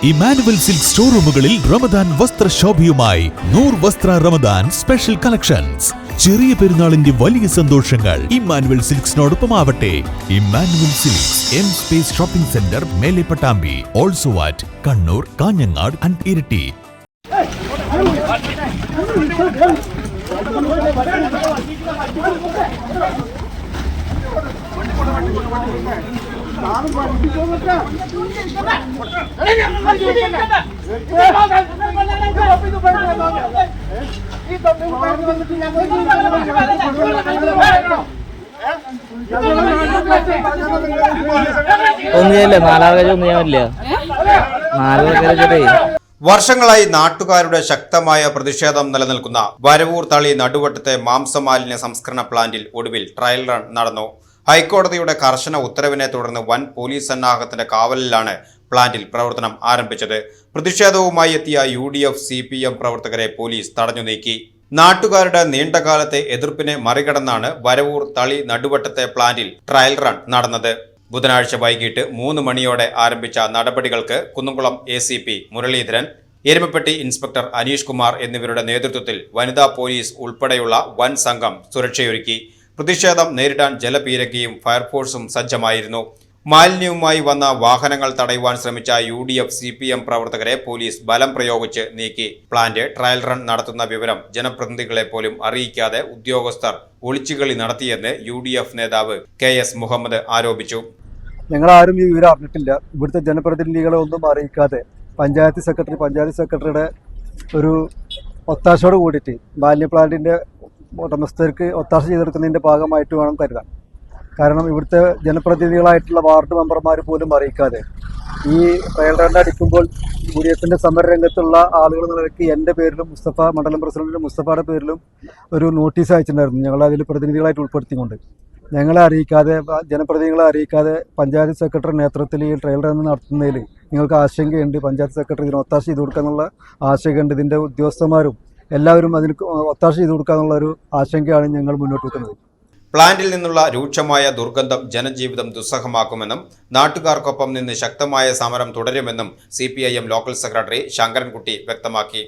Emmanuel silk സ്റ്റോറൂമുകളിൽ Ramadan വസ്ത്രശോഭയുമായി നൂർ വസ്ത്ര Ramadan special collections. ചെറിയ പെരുന്നാളിന്റെ വലിയ സന്തോഷങ്ങൾ ഇമാനുവൽ സിൽക്സിനോടൊപ്പം ആവട്ടെ. Emmanuel Silks M space shopping centre, മേലെ Pattambi, also at Kannur, Kanhangad and Iritty. വർഷങ്ങളായി നാട്ടുകാരുടെ ശക്തമായ പ്രതിഷേധം നിലനിൽക്കുന്ന വരവൂർ തളി നടുവട്ടത്തെ മാംസമാലിന്യ സംസ്കരണ പ്ലാന്റിൽ ഒടുവിൽ ട്രയൽ റൺ നടന്നു. ഹൈക്കോടതിയുടെ കർശന ഉത്തരവിനെ തുടർന്ന് വൻ പോലീസ് സന്നാഹത്തിന്റെ കാവലിലാണ് പ്ലാന്റിൽ പ്രവർത്തനം ആരംഭിച്ചത്. പ്രതിഷേധവുമായി എത്തിയ UDF CPM പ്രവർത്തകരെ പോലീസ് തടഞ്ഞു നീക്കി. നാട്ടുകാരുടെ നീണ്ടകാലത്തെ എതിർപ്പിനെ മറികടന്നാണ് വരവൂർ തളി നടുവട്ടത്തെ പ്ലാന്റിൽ ട്രയൽ റൺ നടന്നത്. ബുധനാഴ്ച വൈകിട്ട് 3 മണിയോടെ ആരംഭിച്ച നടപടികൾക്ക് കുന്നംകുളം ACP മുരളീധരൻ, എരുമപ്പെട്ടി ഇൻസ്പെക്ടർ അനീഷ് കുമാർ എന്നിവരുടെ നേതൃത്വത്തിൽ വനിതാ പോലീസ് ഉൾപ്പെടെയുള്ള വൻ സംഘം സുരക്ഷയൊരുക്കി. പ്രതിഷേധം നേരിടാൻ ജലപീരങ്കിയും ഫയർഫോഴ്സും സജ്ജമായിരുന്നു. മാലിന്യവുമായി വന്ന വാഹനങ്ങൾ തടയുവാൻ ശ്രമിച്ച UDF CPM പ്രവർത്തകരെ പോലീസ് ബലം പ്രയോഗിച്ച് നീക്കി. പ്ലാന്റ് ട്രയൽ റൺ നടത്തുന്ന വിവരം ജനപ്രതിനിധികളെ പോലും അറിയിക്കാതെ ഉദ്യോഗസ്ഥർ ഒളിച്ചുകളി നടത്തിയെന്ന് UDF നേതാവ് KS മുഹമ്മദ് ആരോപിച്ചു. ഞങ്ങളാരും ഈ വിവരം അറിഞ്ഞിട്ടില്ല. ഇവിടുത്തെ ജനപ്രതിനിധികളെ ഒന്നും അറിയിക്കാതെ പഞ്ചായത്ത് സെക്രട്ടറിയുടെ ഒരു ഒത്താശയോട് കൂടിയിട്ട് മാലിന്യ പ്ലാന്റിന്റെ ഉടമസ്ഥർക്ക് ഒത്താശ ചെയ്തെടുക്കുന്നതിന്റെ ഭാഗമായിട്ട് വേണം കരുതാൻ. കാരണം ഇവിടുത്തെ ജനപ്രതിനിധികളായിട്ടുള്ള വാർഡ് മെമ്പർമാർ പോലും അറിയിക്കാതെ ഈ ട്രയൽ റൺ അടിക്കുമ്പോൾ UDFന്റെ സമരരംഗത്തുള്ള ആളുകൾ നിലയ്ക്ക് എൻ്റെ പേരിലും മണ്ഡലം പ്രസിഡന്റ് മുസ്തഫയുടെ പേരിലും ഒരു നോട്ടീസ് അയച്ചിട്ടുണ്ടായിരുന്നു. ഞങ്ങൾ അതിൽ പ്രതിനിധികളായിട്ട് ഉൾപ്പെടുത്തിക്കൊണ്ട് ഞങ്ങളെ അറിയിക്കാതെ, ജനപ്രതിനിധികളെ അറിയിക്കാതെ പഞ്ചായത്ത് സെക്രട്ടറി നേതൃത്വത്തിൽ ഈ ട്രയൽ റൺ നടത്തുന്നതിൽ നിങ്ങൾക്ക് ആശങ്കയുണ്ട്. പഞ്ചായത്ത് സെക്രട്ടറി ഇതിന് ഒത്താശ ചെയ്ത് കൊടുക്കുക എന്നുള്ള ആശങ്കയുണ്ട്. ഇതിൻ്റെ ഉദ്യോഗസ്ഥന്മാരും എല്ലാവരും അതിന് ഒത്താശ ചെയ്ത് കൊടുക്കുക എന്നുള്ള ഒരു ആശങ്കയാണ് ഞങ്ങൾ മുന്നോട്ട് വെക്കുന്നത്. പ്ലാന്റിൽ നിന്നുള്ള രൂക്ഷമായ ദുർഗന്ധം ജനജീവിതം ദുസ്സഹമാക്കുമെന്നും നാട്ടുകാർക്കൊപ്പം നിന്ന് ശക്തമായ സമരം തുടരുമെന്നും CPIM ലോക്കൽ സെക്രട്ടറി ശങ്കരൻകുട്ടി വ്യക്തമാക്കി.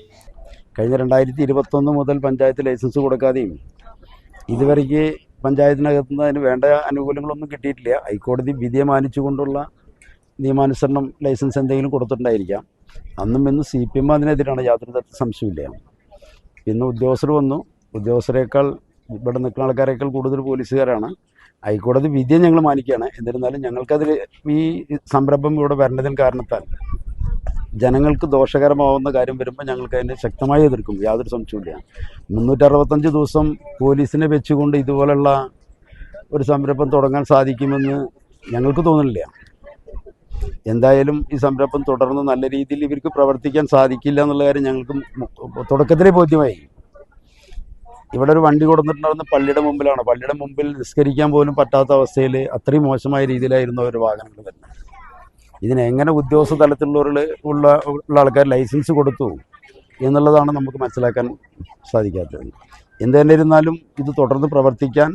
കഴിഞ്ഞ 2021 മുതൽ പഞ്ചായത്ത് ലൈസൻസ് കൊടുക്കാതെയും ഇതുവരെയ്ക്ക് പഞ്ചായത്തിനകത്ത് നിന്ന് അതിന് വേണ്ട ആനുകൂല്യങ്ങളൊന്നും കിട്ടിയിട്ടില്ല. ഹൈക്കോടതി വിധിയെ മാനിച്ചുകൊണ്ടുള്ള നിയമാനുസരണം ലൈസൻസ് എന്തെങ്കിലും കൊടുത്തിട്ടുണ്ടായിരിക്കാം. അന്നും ഇന്ന് CPM അതിനെതിരാണ്, യാതൊരു തരത്തിൽ സംശയമില്ല. ഇന്ന് ഉദ്യോഗസ്ഥർ വന്നു. ഉദ്യോഗസ്ഥരെക്കാൾ ഇവിടെ നിൽക്കുന്ന ആൾക്കാരേക്കാൾ കൂടുതൽ പോലീസുകാരാണ്. ഹൈക്കോടതി വിധിയെ ഞങ്ങൾ മാനിക്കുകയാണ്. എന്നിരുന്നാലും ഞങ്ങൾക്കതിൽ ഈ സംരംഭം ഇവിടെ വരുന്നതിന് കാരണത്താൽ ജനങ്ങൾക്ക് ദോഷകരമാവുന്ന കാര്യം വരുമ്പോൾ ഞങ്ങൾക്ക് അതിനെ ശക്തമായി എതിർക്കും, യാതൊരു സംശയമില്ല. 365 ദിവസം പോലീസിനെ വെച്ചുകൊണ്ട് ഇതുപോലുള്ള ഒരു സംരംഭം തുടങ്ങാൻ സാധിക്കുമെന്ന് ഞങ്ങൾക്ക് തോന്നുന്നില്ല. എന്തായാലും ഈ സംരംഭം തുടർന്ന് നല്ല രീതിയിൽ ഇവർക്ക് പ്രവർത്തിക്കാൻ സാധിക്കില്ല എന്നുള്ള കാര്യം ഞങ്ങൾക്ക് തുടക്കത്തിലേ ബോധ്യമായി. ഇവിടെ ഒരു വണ്ടി കൊടുത്തിട്ടുണ്ടായിരുന്ന പള്ളിയുടെ മുമ്പിലാണ്. പള്ളിയുടെ മുമ്പിൽ നിസ്കരിക്കാൻ പോലും പറ്റാത്ത അവസ്ഥയിൽ അത്രയും മോശമായ രീതിയിലായിരുന്നു അവർ വാഹനങ്ങൾ വരുന്നത്. ഇതിനെങ്ങനെ ഉദ്യോഗസ്ഥ തലത്തിലുള്ള ആൾക്കാർ ലൈസൻസ് കൊടുത്തു എന്നുള്ളതാണ് നമുക്ക് മനസ്സിലാക്കാൻ സാധിക്കാത്തത്. എന്ത് തന്നെ ഇരുന്നാലും ഇത് തുടർന്ന് പ്രവർത്തിക്കാൻ,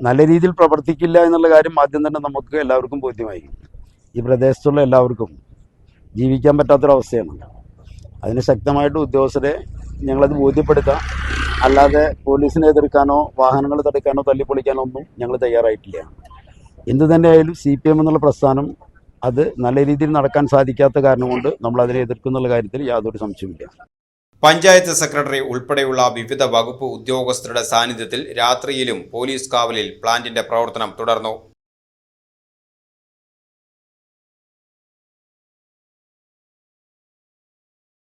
നല്ല രീതിയിൽ പ്രവർത്തിക്കില്ല എന്നുള്ള കാര്യം ആദ്യം തന്നെ നമുക്ക് എല്ലാവർക്കും ബോധ്യമായി. ഈ പ്രദേശത്തുള്ള എല്ലാവർക്കും ജീവിക്കാൻ പറ്റാത്തൊരവസ്ഥയാണ്. അതിന് ശക്തമായിട്ട് ഉദ്യോഗസ്ഥരെ ഞങ്ങളത് ബോധ്യപ്പെടുത്താം. അല്ലാതെ പോലീസിനെ എതിർക്കാനോ വാഹനങ്ങൾ തടുക്കാനോ തല്ലിപ്പൊളിക്കാനോ ഒന്നും ഞങ്ങൾ തയ്യാറായിട്ടില്ല. എന്തു തന്നെയായാലും CPM എന്നുള്ള പ്രസ്ഥാനം അത് നല്ല രീതിയിൽ നടക്കാൻ സാധിക്കാത്ത കാരണം കൊണ്ട് നമ്മൾ അതിനെ എതിർക്കുന്നുള്ള കാര്യത്തിൽ യാതൊരു സംശയമില്ല. പഞ്ചായത്ത് സെക്രട്ടറി ഉൾപ്പെടെയുള്ള വിവിധ വകുപ്പ് ഉദ്യോഗസ്ഥരുടെ സാന്നിധ്യത്തിൽ രാത്രിയിലും പോലീസ് കാവലിൽ പ്ലാന്റിന്റെ പ്രവർത്തനം തുടർന്നു.